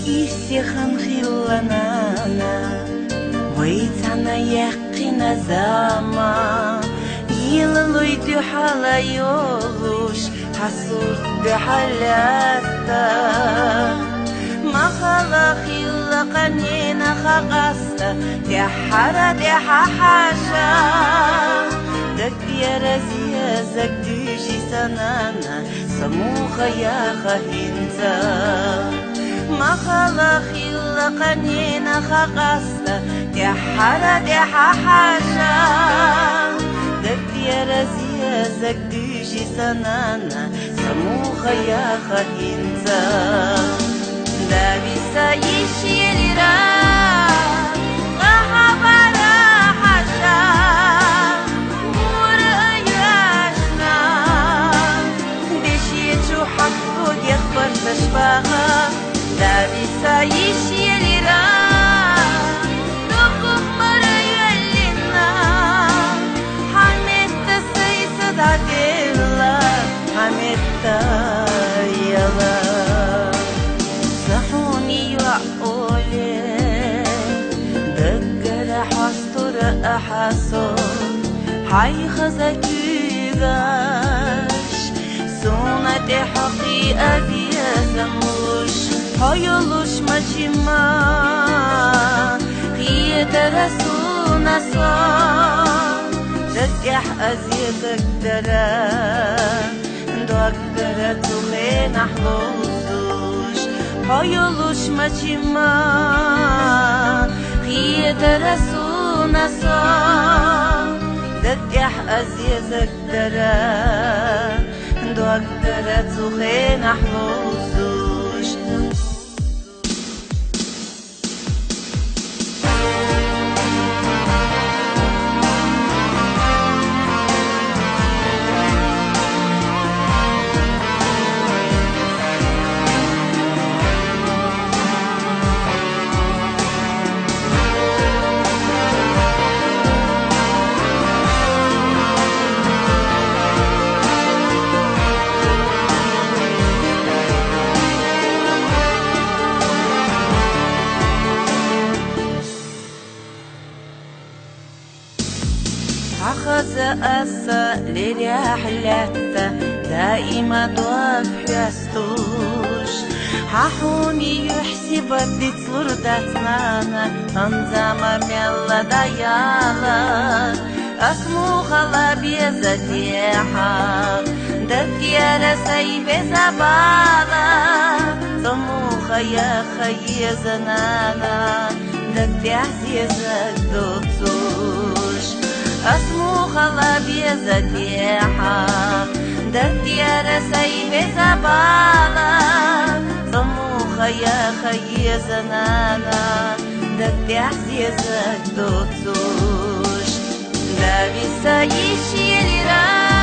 إيسيخن خيلانانا ويتانا يقينا زاما يللويدو حالا يولوش حسوس بحالاتا ما خلا خيلا قنينا خقاستا تحارا تحاحاشا دك يا رزيا زكدوشي سنانا سموخا يا خهنتا ما خلا خيلا قنينا خقاستا تحارا تحاحاشا دك يا رزيا زكدوشي سنانا سموخا يا خهنتا دابيسا يشيرا غهبرا حشا مور أياشنا بشيتو حقو يخبر تشباها دابيسا يشيرا نقوم مريالنا حميتا سيسد عدلا حميتا يلا صحوني وعقولي دقر حستر أحسن حي خزكي غاش سونة حقيقة بيزموش هيولوش مجمع هي درسونا صار دقح أزيزك درا دقر تخين أحلوزوش هيولوش مجمع هي درسونا صار دقح أزيزك درا دقر تخين أحلوزوش أخذ أسا لرحلته دائما ضاف يستوش ححوني يحسب بتصور داتنانا أنزاما ميلا ديالا أسمو خلا بيزتيحا دكيا رسي بزبالا سمو خيا خي زنانا دكتيا سيزك دوتسوش أسمو خلا بيزتيحا دكتيا رسي بزبالا سمو خيا خي زنانا دكتيا سيزك دوتسوش دابيسا يشيرا